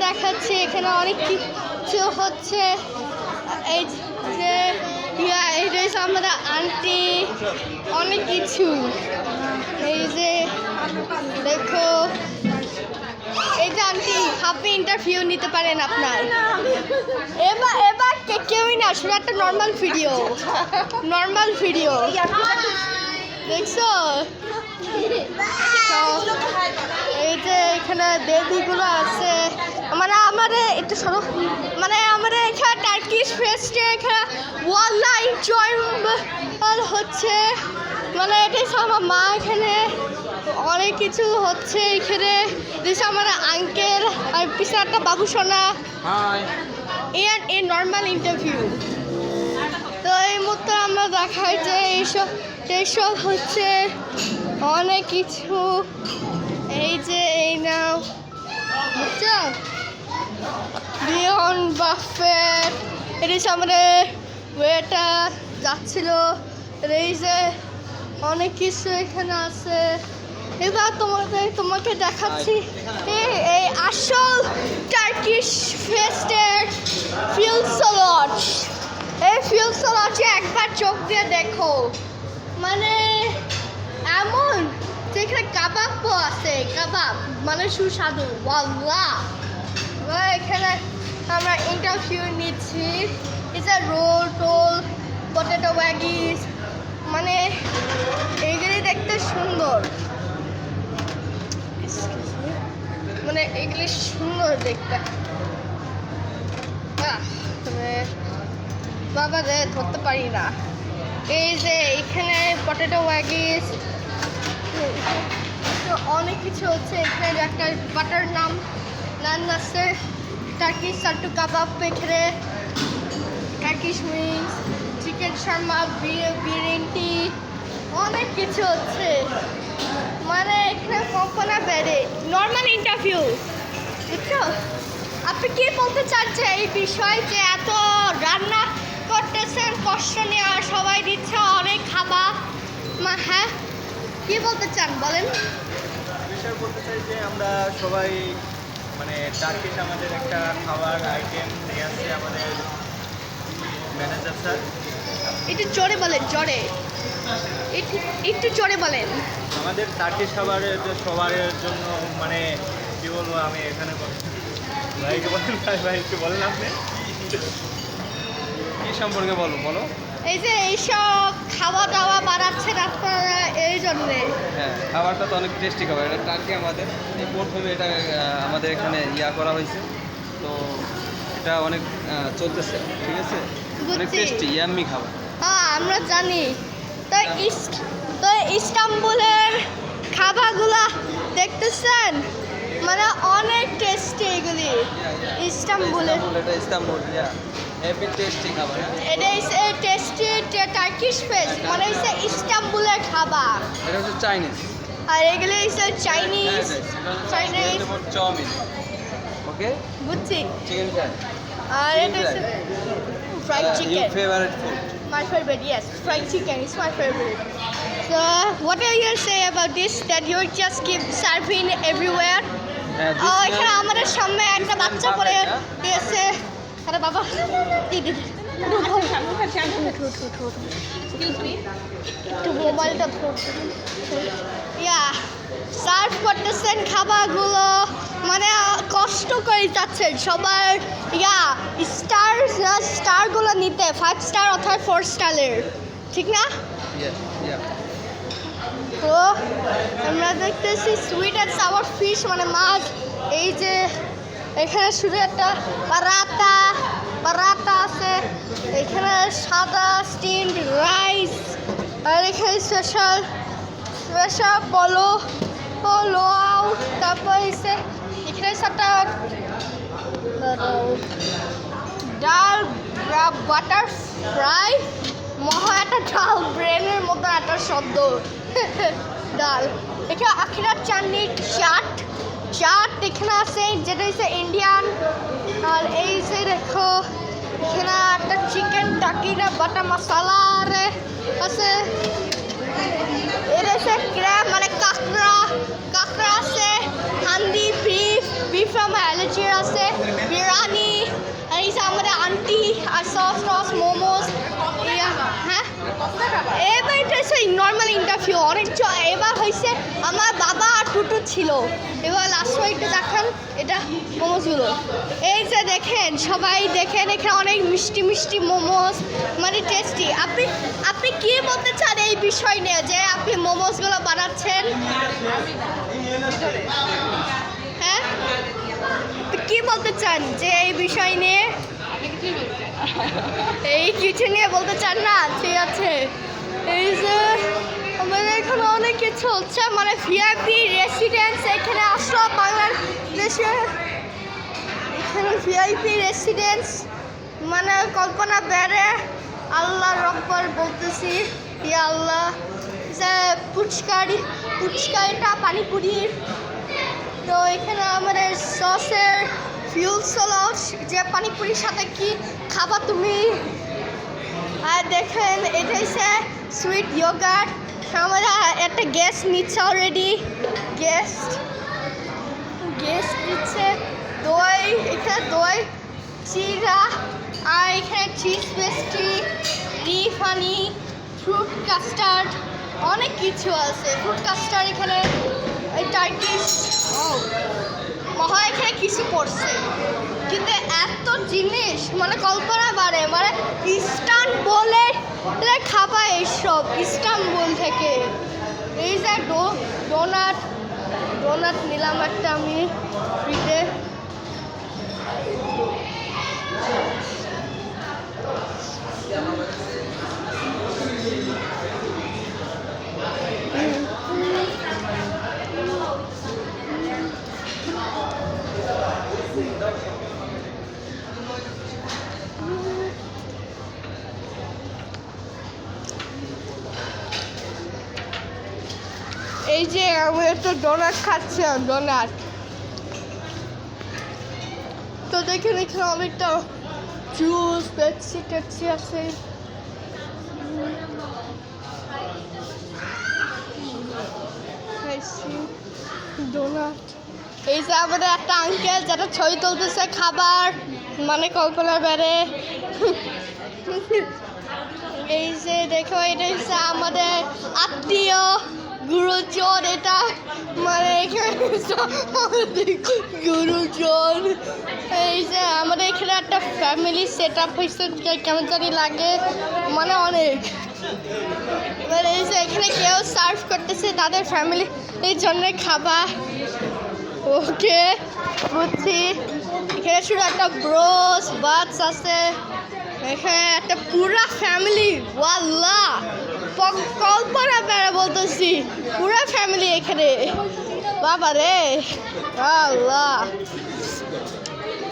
দেখাচ্ছি এখানে অনেক কিছু হচ্ছে। এই যে এটা হচ্ছে আমাদের আন্টি, অনেক কিছু। এই যে দেখো, এইটা আন্টি, আপনি ইন্টারভিউ নিতে পারেন আপনার। এবার এবার কেউই না, শুধু একটা নর্মাল ভিডিও দেখছো। এই যে এখানে বেবিগুলো আছে, মানে আমাদের একটু সরো, মানে আমাদের এখানে টার্কিশ ফেস্টে এখানে ওয়াল্লা এনজয়মেন্ট হচ্ছে। মানে এটাই আমার মা, এখানে অনেক কিছু হচ্ছে এখানে। আমার আঙ্কেল আর পিছনে একটা বাবু সোনা, এই নর্মাল ইন্টারভিউ। তো এই মুহূর্তে আমরা দেখাই যে এইসব হচ্ছে অনেক কিছু। এই যে এই নাও, বুঝছো, বিয়ন্ড বাফেট। এটা আমাদের ওয়েটার যাচ্ছিল। এই যে অনেক কিছু এখানে আছে। এবার তোমাকে দেখাচ্ছি এই আসল টার্কিশ ফেস্টের ফিলসলজ। এই ফিলসলজে একবার চোখ দিয়ে দেখো, মানে এমন যে এখানে কাবাবও আছে, কাবাব মানে সুস্বাদু। ওয়াল্লাহ, এখানে আমরা ইন্টারভিউ নিচ্ছি। ইটস আ রোল পটেটো ওয়াগিস, মানে এইগুলি দেখতে সুন্দর, মানে এগুলি সুন্দর দেখতে। বাবা রে, ধরতে পারি না। এই যে এখানে পটেটো ওয়াগিস, অনেক কিছু হচ্ছে এখানে। একটা বাটার নান আছে, টার্কিশ সাট্টু কাবাব, এখানে Turkish wings, chicken Sharma, biryani, অনেক কিছু হচ্ছে। মানে এখানে কল্পনা বেড়ে নর্মাল ইন্টারভিউ, বুঝছো। আপনি কি বলতে চাচ্ছেন এই বিষয় যে এত রান্না করতেছেন, কষ্ট নেওয়া, সবাই দিচ্ছে অনেক খাবার, হ্যাঁ কি বলতে চান বলেন? বিষয় বলতে চাই যে আমরা সবাই মানে টার্কিশ আমাদের একটা খাবার আইটেম নিয়ে আসছে আমাদের ম্যানেজার স্যার। একটু জোরে বলেন, একটু জোরে বলেন। আমাদের টার্কিশ খাবারের সবার জন্য, মানে কি বলবো আমি এখানে, ভাইকে বলেন, ভাই একটু বলেন আপনি কি সম্পর্কে বলো। এই যে এইসব খাওয়া দাওয়া বাড়াচ্ছেন আপনারা এই জন্যে। হ্যাঁ, খাবারটা তো অনেক টেস্টি খাবার। এটা টার্কি আমাদের এই প্রথমে এটা আমাদের এখানে করা হয়েছে, তো এটা অনেক চলতেছে, ঠিক আছে, অনেক টেস্টি ইয়াম্মি খাবার। হ্যাঁ আমরা জানি। তো ইস্তাম্বুলের খাবারগুলা দেখতেছেন, মানে অনেক টেস্টি এগুলি। ইস্তাম্বুল, হেভি টেস্টি খাবার। এটা হচ্ছে টেস্টি টার্কিশ ফেস্ট, মানে হচ্ছে ইস্তাম্বুলের খাবার। এটা হচ্ছে চাইনিজ, আর এগুলি হচ্ছে চাইনিজ। চাউমিন, ওকে, বুঝছি। চিকেন ফ্রাই, আর এটা হচ্ছে fried your chicken. favorite food. My favorite, yes. Fried chicken is my favorite. So, what are you going to say about this? That you just keep serving everywhere? এখানে আমাদের সামনে একটা বাচ্চা পড়ে গেছে। আরে বাবা, একটু মোবাইলটা সার্ভ করতেছেন খাবারগুলো, মানে কষ্ট করে যাচ্ছেন সবার। স্টারগুলো নিতে 5 স্টার অথবা 4 স্টারের, ঠিক না? তো আমরা দেখতেছি সুইট অ্যান্ড সাওয়ার ফিশ, মানে মাছ। এই যে এখানে শুধু একটা পারাতা আছে, এখানে সাদা স্টিমড রাইস, আর এখানে স্পেশাল পলো, তারপর এখানে একটা ডাল বাটার ফ্রাই, একটা ডাল ব্রেনের মতো একটা শব্দ ডাল। এখানে আখিরা চাটনি, চাট এখানে আছে, যেটা হচ্ছে ইন্ডিয়ান। আর এই যে দেখো এখানে একটা চিকেন টাকিরা বাটার মশলা আছে। এটা হচ্ছে ক্র্যাব, মানে কাঁকড়া আছে। হান্ডি বিফ আমার অ্যালার্জি আছে। সস টস মোমোস হ্যাঁ এবার এটা হচ্ছে নর্মাল ইন্টারভিউ অনেক এবার হয়েছে আমার বাবা আর টুটু ছিল এবার লাস্ট একটু দেখান এটা মোমোসগুলো এই যে দেখেন সবাই দেখেন এখানে অনেক মিষ্টি মিষ্টি মোমোস মানে টেস্টি আপনি কি বলতে চান এই বিষয় নিয়ে যে আপনি মোমোসগুলো বানাচ্ছেন হ্যাঁ কি বলতে চান যে এই বিষয় নিয়ে এই কিছু নিয়ে বলতে চান না ঠিক আছে এই যে আমাদের এখানে অনেক কিছু হচ্ছে মানে ভিআইপি রেসিডেন্স এখানে আসলো বাংলাদেশে এখানে ভিআইপি রেসিডেন্স মানে কল্পনা বেড়ে আল্লাহ রব্বর বলতেছি ইয়া আল্লাহ যে পুচকারিটা পানিপুরির তো এখানে আমাদের সসের ফিউল সস যে পানিপুরির সাথে কি খাবা তুমি আর দেখেন এটা হচ্ছে সুইট ইয়োগার্ট আমরা একটা গেস্ট নিচ্ছে অলরেডি গেস্ট নিচ্ছে দই এখানে দই চিরা আর এখানে চিজ পেস্ট্রি ডিপ হানি ফ্রুট কাস্টার্ড অনেক কিছু আছে ফ্রুট কাস্টার্ড এখানে টার্কিশ মহা এখানে কিছু পড়ছে কিন্তু এত জিনিস মানে কল্পনা বাড়ে মানে ইস্তানবুলের খাবার এইসব ইস্তানবুল থেকে এই যে ডোনাট নিলাম একটা আমি ফ্রিতে এই যে আমি একটা ডোনাট খাচ্ছিলাম ডোনাট তো দেখেন এখানে অনেকটা জুস পেপসি টেপসি আছে ডোনাট এই যে আমাদের একটা আঙ্কেল যেটা ছবি তুলতেছে খাবার মানে কল্পনার বাইরে এই যে দেখো এটা হচ্ছে আমাদের আত্মীয় গুরুজন এটা মানে এখানে গুরুজন এই যে আমাদের এখানে একটা ফ্যামিলি সেট আপ হয়েছে কেমন জানি লাগে মানে অনেক এবার এই যে এখানে কেউ সার্ভ করতেছে তাদের ফ্যামিলি এই জন্য খাবার ওকে বুঝছি এখানে শুধু একটা ব্রোস বাচ্চ আছে এখানে একটা পুরা ফ্যামিলি ওয়াল্লাহ কল্পনা বেড়া বলতেছি পুরা ফ্যামিলি এখানে বাবা রে আল্লাহ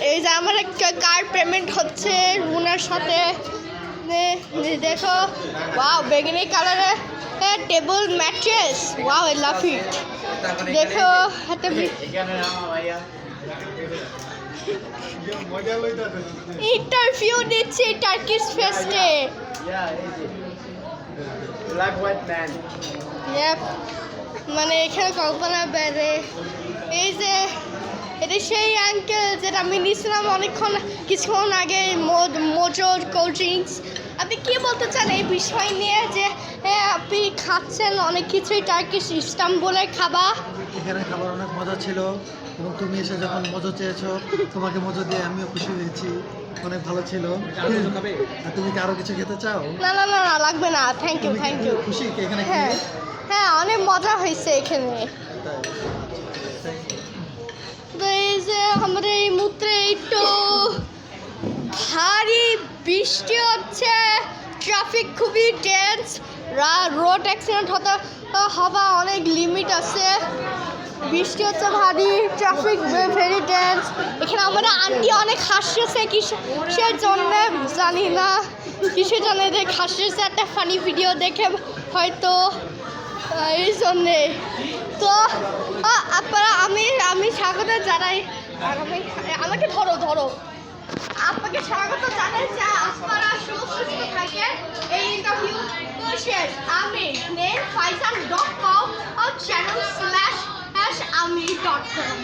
এই যে আমার কার্ড পেমেন্ট হচ্ছে রুনার সাথে দেখো ওয়াও বেগুনি কালারের table mattress wow I love it দেখো একটা ইন্টারভিউ দিচ্ছি টার্কিশ ফেস্টে মানে এখানে কল্পনা বেড়ে এই যে এটা সেই আঙ্কেল যেটা আমি নিয়েছিলাম কিছুক্ষণ আগে মোজোর কোল্ড ড্রিঙ্কস আপনি কি বলতে চান এই বিষয় নিয়ে যে আপনি খাচ্ছেন অনেক কিছুই টার্কিশ ইস্তানবুলের খাবার এখানে খাবার অনেক মজা ছিল এবং তুমি এসে যখন মজা চেয়েছো তোমাকে মজা দিয়ে আমিও খুশি হয়েছি অনেক ভালো ছিল আর তুমি কি আরো কিছু খেতে চাও না না না না লাগবে না থ্যাংক ইউ খুশি কি এখানে হ্যাঁ হ্যাঁ অনেক মজা হয়েছে এখানে তো এই যে আমাদের এই মুহূর্তে একটু ভারী বৃষ্টি হচ্ছে ট্রাফিক খুবই টেন্স রোড অ্যাক্সিডেন্ট হওয়া অনেক লিমিট আছে বৃষ্টি হচ্ছে ভারী ট্রাফিক ভেরি টেন্স এখানে আমাদের আন্টি অনেক হাসছে কিসের জন্য জানি না কিসের জন্য হাসছে একটা ফানি ভিডিও দেখে হয়তো এই জন্যে তো আপনারা আমি স্বাগত জানাই আমাকে ধরো আপনাকে স্বাগত জানাই যে আপনারা সুস্থ থাকেন এই ইন্টারভিউ শেষ আমি নেম ফাইজান.com চ্যানেল /ami.com